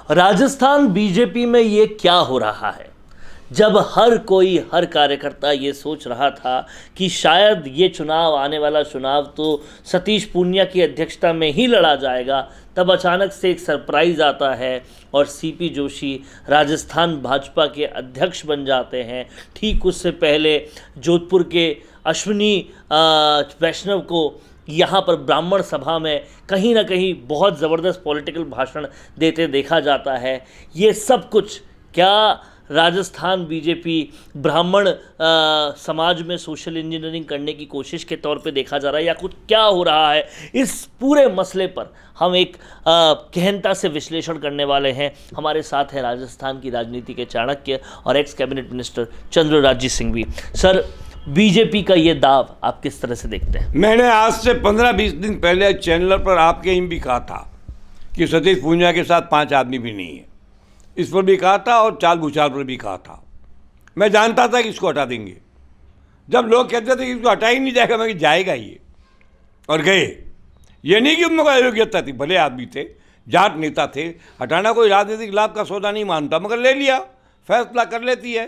Rajasthan BJP में ये क्या हो रहा है, जब हर कोई, हर कार्यकर्ता ये सोच रहा था कि शायद ये चुनाव, आने वाला चुनाव तो सतीश पूनिया की अध्यक्षता में ही लड़ा जाएगा, तब अचानक से एक सरप्राइज़ आता है और सीपी जोशी राजस्थान भाजपा के अध्यक्ष बन जाते हैं। ठीक उससे पहले जोधपुर के अश्विनी वैष्णव को यहाँ पर ब्राह्मण सभा में कहीं ना कहीं बहुत ज़बरदस्त पॉलिटिकल भाषण देते देखा जाता है। ये सब कुछ क्या राजस्थान बीजेपी ब्राह्मण समाज में सोशल इंजीनियरिंग करने की कोशिश के तौर पे देखा जा रहा है, या कुछ क्या हो रहा है? इस पूरे मसले पर हम एक गहनता से विश्लेषण करने वाले हैं। हमारे साथ हैं राजस्थान की राजनीति के चाणक्य और ex cabinet minister Chandraraji Singhvi. Sir, BJP का ये दाव आप किस तरह से देखते हैं? मैंने आज से 15-20 दिन पहले चैनल पर आपके इन भी कहा था कि सतीश पूनिया के साथ 5 आदमी भी नहीं है। इस पर भी कहा था और चाल भूचाल पर भी कहा था। मैं जानता था कि इसको हटा देंगे। जब लोग कहते थे कि इसको हटा ही नहीं जाएगा, मैं कि जाएगा ये, और गए। ये नहीं कि उनमें अयोग्यता थी, भले आदमी थे, जाट नेता थे, हटाना कोई राजनीतिक लाभ का सौदा नहीं मानता, मगर ले लिया, फैसला कर लेती है।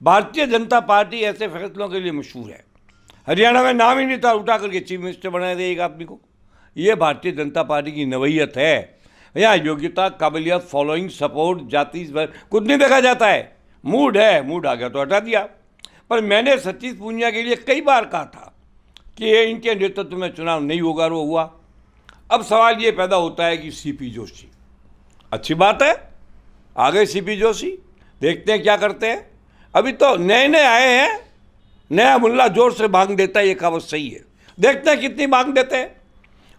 भारतीय जनता पार्टी ऐसे फैसलों के लिए मशहूर है। हरियाणा में नाम ही नहीं था, उठा करके चीफ मिनिस्टर बनाया था एक आदमी को। ये भारतीय जनता पार्टी की नवैयत है। यहाँ योग्यता, काबिलियत, फॉलोइंग, सपोर्ट, जाति कुछ नहीं देखा जाता है। मूड है, मूड आ गया तो हटा दिया। पर मैंने सतीश पूनिया के लिए कई बार कहा था कि ये इनके नेतृत्व में चुनाव नहीं होगा, और वो हुआ। अब सवाल ये पैदा होता है कि सीपी जोशी, अच्छी बात है, आ गए सीपी जोशी, देखते हैं क्या करते हैं। अभी तो नए नए आए हैं, नया मुल्ला जोर से मांग देता है, ये कहावत सही है। देखते हैं कितनी मांग देते हैं।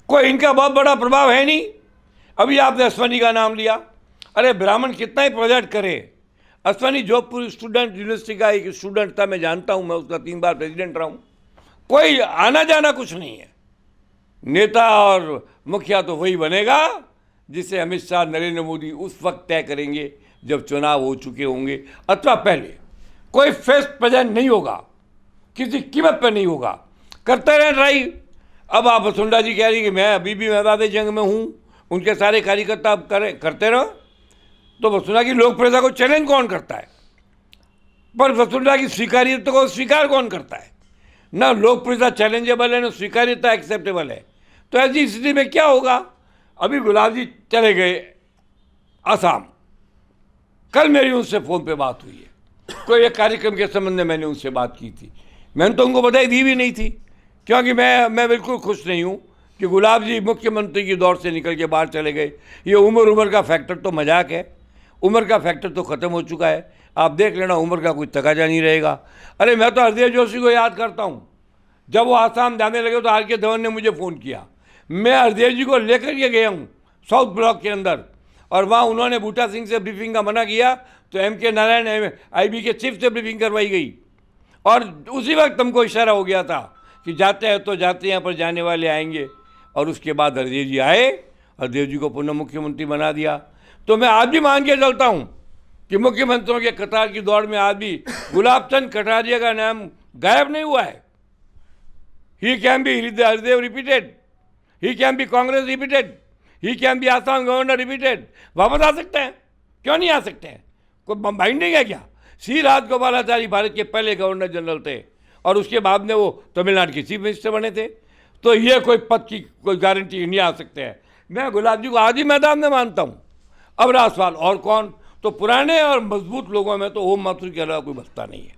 कोई इनका बहुत बड़ा प्रभाव है नहीं। अभी आपने अश्वनी का नाम लिया। अरे ब्राह्मण कितना ही प्रोजेक्ट करे। अश्वनी जोधपुर स्टूडेंट यूनिवर्सिटी का एक स्टूडेंट था, मैं जानता हूँ, मैं उसका 3 बार प्रेसिडेंट रहा हूँ। कोई आना जाना कुछ नहीं है। नेता और मुखिया तो वही बनेगा जिसे अमित शाह, नरेंद्र मोदी उस वक्त तय करेंगे जब चुनाव हो चुके होंगे, अथवा पहले। कोई फेस प्रेजेंट नहीं होगा, किसी कीमत पर नहीं होगा। करते रहे ट्राई। अब आप वसुंधरा जी कह रही कि मैं अभी भी मैदान जंग में हूँ, उनके सारे कार्यकर्ता करते रहो, तो वसुंधरा की लोकप्रियता को चैलेंज कौन करता है? पर वसुंधरा की स्वीकार्यता को स्वीकार कौन करता है? ना लोकप्रियता चैलेंजेबल है, ना स्वीकार्यता एक्सेप्टेबल है। तो ऐसी स्थिति में क्या होगा? अभी गुलाब जी चले गए आसाम। कल मेरी उनसे फ़ोन पे बात हुई है, कोई एक कार्यक्रम के संबंध में मैंने उनसे बात की थी। मैंने तो उनको बधाई दी भी नहीं थी, क्योंकि मैं बिल्कुल खुश नहीं हूँ कि गुलाब जी मुख्यमंत्री की दौर से निकल के बाहर चले गए। ये उम्र का फैक्टर तो मजाक है। उम्र का फैक्टर तो ख़त्म हो चुका है। आप देख लेना, उम्र का कोई तकाजा नहीं रहेगा। अरे मैं तो हरदेव जोशी को याद करता हूँ। जब वो आसाम जाने लगे तो आर के धवन ने मुझे फ़ोन किया। मैं हरदेव जी को लेकर के गया हूँ साउथ ब्लॉक के अंदर, और वहाँ उन्होंने बूटा सिंह से ब्रीफिंग का मना किया, तो MK नारायण IB के चीफ से ब्रीफिंग करवाई गई। और उसी वक्त हमको इशारा हो गया था कि जाते हैं तो जाते, यहाँ पर जाने वाले आएंगे। और उसके बाद हरदेव जी आए, हरदेव जी को पुनः मुख्यमंत्री बना दिया। तो मैं आज भी मान के चलता हूँ कि मुख्यमंत्रियों के कतार की दौड़ में आज भी गुलाब चंद कटारिया का नाम गायब नहीं हुआ है। He can be Hardev repeated, he can be Congress repeated, he can be Assam governor repeated. वापस आ सकते हैं, क्यों नहीं आ सकते हैं? कोई बाइंडिंग है क्या? सी राजगोपालाचारी भारत के पहले गवर्नर जनरल थे, और उसके बाद में वो तमिलनाडु के चीफ मिनिस्टर बने थे। तो ये कोई पद की कोई गारंटी नहीं आ सकते हैं। मैं गुलाब जी को आज ही मैदान में मानता हूँ। अब रहा सवाल और कौन, तो पुराने और मजबूत लोगों में तो ओम माथुर के अलावा कोई बचता नहीं है।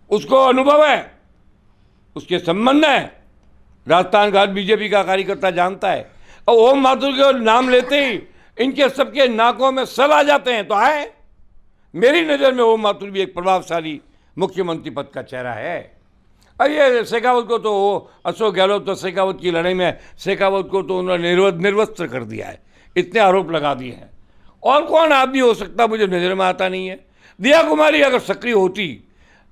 उसको अनुभव है, उसके संबंध है, राजस्थान घाट बीजेपी का कार्यकर्ता जानता है। और ओम माथुर के नाम लेते ही इनके सबके नाकों में सल आ जाते हैं। तो आए, मेरी नज़र में ओम माथुर भी एक प्रभावशाली मुख्यमंत्री पद का चेहरा है। और ये शेखावत को तो अशोक गहलोत तो शेखावत की लड़ाई में शेखावत को तो उन्होंने निर्वस्त्र कर दिया है, इतने आरोप लगा दिए हैं। और कौन आदमी हो सकता, मुझे नज़र में आता नहीं है। दिया कुमारी अगर सक्रिय होती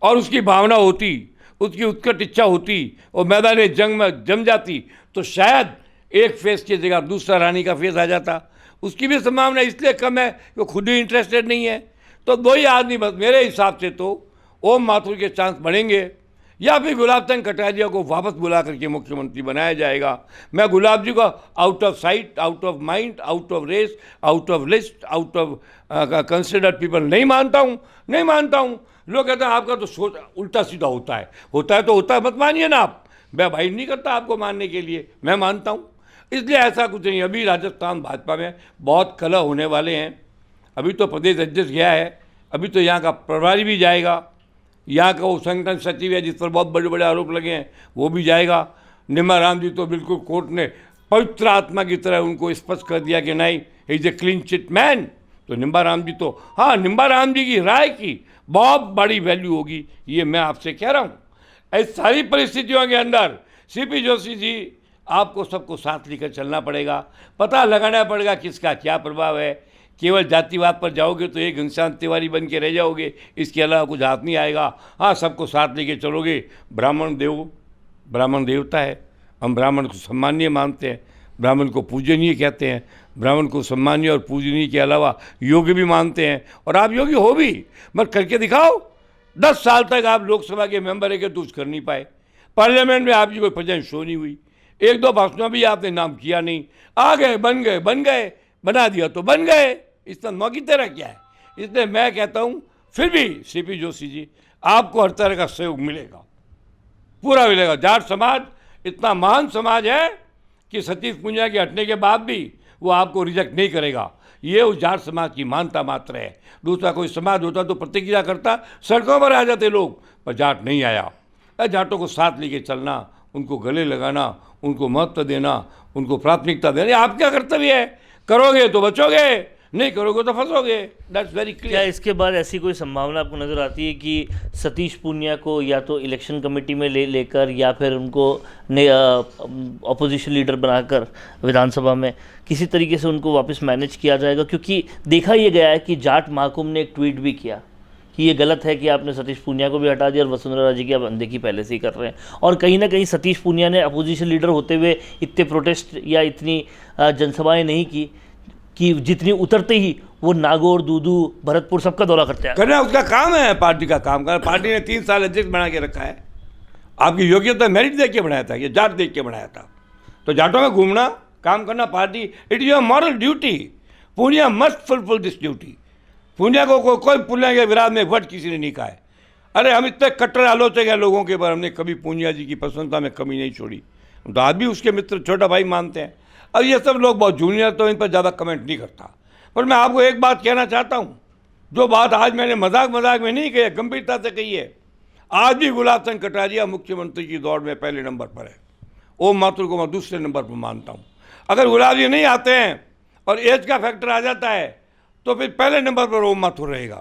और उसकी भावना होती, उसकी उत्कट इच्छा होती और मैदान जंग में जम जाती, तो शायद एक फेस की जगह दूसरा रानी का फेस आ जाता। उसकी भी संभावना इसलिए कम है कि वो खुद ही इंटरेस्टेड नहीं है। तो 2 ही आदमी बस मेरे हिसाब से तो ओम माथुर के चांस बढ़ेंगे। या फिर गुलाब चंद कटारिया को वापस बुला करके मुख्यमंत्री बनाया जाएगा। मैं गुलाब जी को out of sight, out of mind, out of race, out of list, out of considered people नहीं मानता हूँ। लोग कहते हैं आपका तो सोच उल्टा सीधा होता है तो होता है, मत मानिए ना आप। मैं भाई नहीं करता आपको मानने के लिए, मैं मानता हूँ। इसलिए ऐसा कुछ नहीं। अभी राजस्थान भाजपा में बहुत कलह होने वाले हैं। अभी तो प्रदेश अध्यक्ष गया है, अभी तो यहाँ का प्रभारी भी जाएगा, यहाँ का वो संगठन सचिव है जिस पर बहुत बड़े बड़े आरोप लगे हैं वो भी जाएगा। निम्बा राम जी तो बिल्कुल कोर्ट ने पवित्र आत्मा की तरह उनको स्पष्ट कर दिया कि नहीं, he is a clean chit man. तो निम्बा राम जी तो, हाँ, निम्बा राम जी की राय की बहुत बड़ी वैल्यू होगी, ये मैं आपसे कह रहा हूँ। इस सारी परिस्थितियों के अंदर सीपी जोशी जी आपको सबको साथ लेकर चलना पड़ेगा, पता लगाना पड़ेगा किसका क्या प्रभाव है। केवल जातिवाद पर जाओगे तो एक घनश्याम तिवारी बन के रह जाओगे, इसके अलावा कुछ हाथ नहीं आएगा। हाँ, सबको साथ लेके चलोगे। ब्राह्मण देवता है, हम ब्राह्मण को सम्मानीय मानते हैं, ब्राह्मण को पूजनीय कहते हैं, ब्राह्मण को सम्मानीय और पूजनीय के अलावा योग्य भी मानते हैं। और आप योग्य हो भी, मत करके दिखाओ। 10 साल तक आप लोकसभा के मेंबर है कि कुछ कर नहीं पाए, पार्लियामेंट में आपकी कोई प्रेजेंस शो नहीं हुई, 1-2 भाषणों भी आपने नाम किया नहीं। आ गए, बन गए, बना दिया तो बन गए, इतना मौकी तेरा क्या है। इसलिए मैं कहता हूँ फिर भी सीपी जोशी जी आपको हर तरह का सहयोग मिलेगा, पूरा मिलेगा। जाट समाज इतना महान समाज है कि सतीश पूनिया के हटने के बाद भी वो आपको रिजेक्ट नहीं करेगा। ये उस जाट समाज की मानता मात्र है। दूसरा कोई समाज होता तो प्रतिक्रिया करता, सड़कों पर आ जाते लोग, पर जाट नहीं आया। जाटों को साथ लेके चलना, उनको गले लगाना, उनको महत्व देना, उनको प्राथमिकता देना, ये आपका कर्तव्य है। करोगे तो बचोगे, नहीं करोगे तो फंसोगे। That's very clear. क्या इसके बाद ऐसी कोई संभावना आपको नज़र आती है कि सतीश पूनिया को या तो इलेक्शन कमेटी में लेकर या फिर उनको अपोजिशन लीडर बनाकर विधानसभा में किसी तरीके से उनको वापस मैनेज किया जाएगा? क्योंकि देखा यह गया है कि जाट महाकुंभ ने एक ट्वीट भी किया कि ये गलत है कि आपने सतीश पूनिया को भी हटा दिया और वसुंधरा राजे की आप अनदेखी पहले से ही कर रहे हैं। और कहीं ना कहीं सतीश पूनिया ने अपोजिशन लीडर होते हुए इतने प्रोटेस्ट या इतनी जनसभाएं नहीं की कि जितनी उतरते ही वो नागौर, दूदू, भरतपुर सबका दौरा करते हैं। करना उसका काम है, पार्टी का काम करना। पार्टी ने 3 साल अध्यक्ष बना के रखा है। आपकी योग्यता मेरिट देख के बनाया था, ये जाट देख के बनाया था। तो जाटों में घूमना, काम करना party, it is your moral duty. Poonia must fulfil this duty. Poonia को कोई पूनिया के विरोध में वर्ड किसी ने नहीं कहा है। अरे हम इतने कट्टर आलोचक हैं लोगों के, पर हमने कभी पूनिया जी की प्रसन्नता में कमी नहीं छोड़ी। तो आज भी उसके मित्र छोटा भाई मानते हैं। अब ये सब लोग बहुत जूनियर, तो इन पर ज़्यादा कमेंट नहीं करता। पर मैं आपको एक बात कहना चाहता हूँ, जो बात आज मैंने मजाक में नहीं कही, गंभीरता से कही है। आज भी गुलाब चंद कटारिया मुख्यमंत्री की दौड़ में पहले नंबर पर है। ओम माथुर को मैं दूसरे नंबर पर मानता हूँ। अगर गुलाब जी नहीं आते हैं और एज का फैक्टर आ जाता है तो फिर पहले नंबर पर ओम माथुर रहेगा,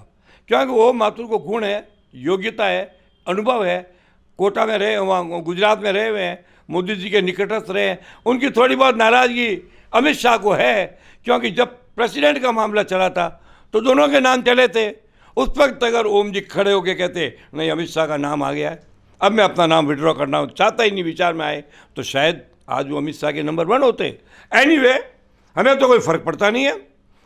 क्योंकि ओम माथुर को गुण है, योग्यता है, अनुभव है। कोटा में रहे, वहाँ गुजरात में रहे हुए हैं, मोदी जी के निकटस्थ रहे हैं। उनकी थोड़ी बहुत नाराज़गी अमित शाह को है, क्योंकि जब प्रेसिडेंट का मामला चला था तो दोनों के नाम चले थे। उस वक्त अगर ओम जी खड़े होकर कहते नहीं अमित शाह का नाम आ गया है, अब मैं अपना नाम विड्रॉ करना चाहता ही नहीं, विचार में आए, तो शायद आज वो अमित शाह के नंबर 1 होते। एनीवे, हमें तो कोई फ़र्क पड़ता नहीं है।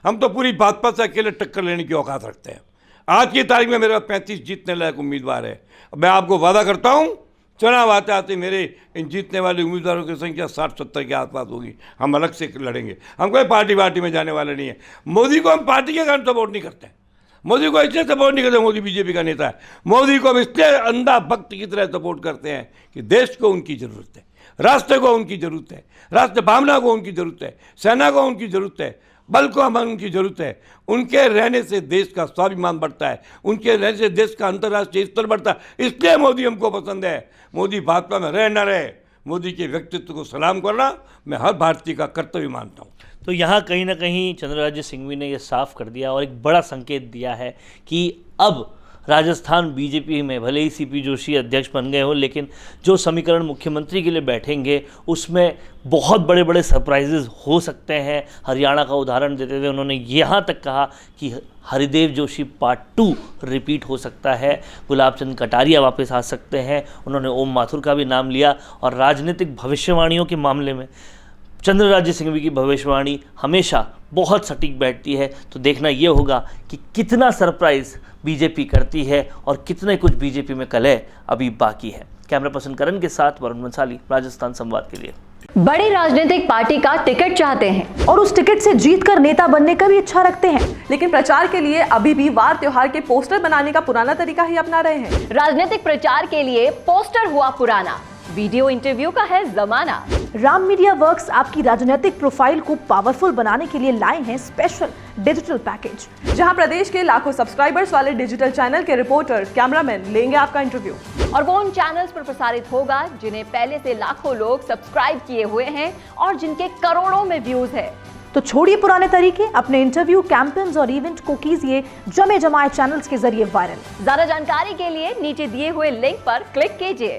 हम तो पूरी भाजपा से अकेले टक्कर लेने की औकात रखते हैं। आज की तारीख में मेरे 35 जीतने लायक उम्मीदवार है। मैं आपको वादा करता हूँ, चुनाव आते आते मेरे इन जीतने वाले उम्मीदवारों की संख्या 60-70 के आसपास होगी। हम अलग से लड़ेंगे, हम कोई पार्टी में जाने वाले नहीं है। मोदी को हम पार्टी के कारण सपोर्ट नहीं करते, मोदी को इसलिए सपोर्ट नहीं करते, मोदी बीजेपी का नेता है। मोदी को हम इसलिए अंधा भक्त की तरह सपोर्ट करते हैं कि देश को उनकी ज़रूरत है, राष्ट्र को उनकी ज़रूरत है, राष्ट्र भावना को उनकी ज़रूरत है, सेना को उनकी ज़रूरत है, बल को हमें उनकी ज़रूरत है। उनके रहने से देश का स्वाभिमान बढ़ता है, उनके रहने से देश का अंतर्राष्ट्रीय स्तर बढ़ता है। इसलिए मोदी हमको पसंद है। मोदी भाजपा में रहे न रहे, मोदी के व्यक्तित्व को सलाम करना मैं हर भारतीय का कर्तव्य मानता हूँ। तो यहाँ कहीं ना कहीं चंद्रराज्य सिंघवी ने यह साफ कर दिया और एक बड़ा संकेत दिया है कि अब राजस्थान बीजेपी में भले ही सीपी जोशी अध्यक्ष बन गए हो, लेकिन जो समीकरण मुख्यमंत्री के लिए बैठेंगे उसमें बहुत बड़े बड़े सरप्राइजेज हो सकते हैं। हरियाणा का उदाहरण देते हुए उन्होंने यहाँ तक कहा कि हरिदेव जोशी पार्ट 2 रिपीट हो सकता है, गुलाब चंद कटारिया वापस आ सकते हैं। उन्होंने ओम माथुर का भी नाम लिया और राजनीतिक भविष्यवाणियों के मामले में चंद्रराज्य सिंघवी की भविष्यवाणी हमेशा बहुत सटीक बैठती है। तो देखना ये होगा कि कितना सरप्राइज बीजेपी करती है और कितने कुछ बीजेपी में कलह अभी बाकी है। कैमरा पर्सन करण के साथ वरुण बंसाली, राजस्थान संवाद के लिए। बड़ी राजनीतिक पार्टी का टिकट चाहते हैं और उस टिकट से जीतकर नेता बनने का भी इच्छा रखते हैं, लेकिन प्रचार के लिए अभी भी वार त्योहार के पोस्टर बनाने का पुराना तरीका ही अपना रहे हैं। राजनीतिक प्रचार के लिए पोस्टर हुआ पुराना, वीडियो इंटरव्यू का है जमाना। राम मीडिया वर्क्स आपकी राजनीतिक प्रोफाइल को पावरफुल बनाने के लिए लाए हैं स्पेशल डिजिटल पैकेज, जहां प्रदेश के लाखों सब्सक्राइबर्स वाले डिजिटल चैनल के रिपोर्टर, कैमरामैन लेंगे आपका इंटरव्यू। और वो उन चैनल्स पर प्रसारित होगा जिन्हें पहले से लाखों लोग सब्सक्राइब किए हुए हैं और जिनके करोड़ों में व्यूज है। तो छोड़िए पुराने तरीके, अपने इंटरव्यू, कैंपेन्स और इवेंट को कीजिए जमे जमाए चैनल्स के जरिए वायरल। ज्यादा जानकारी के लिए नीचे दिए हुए लिंक पर क्लिक कीजिए।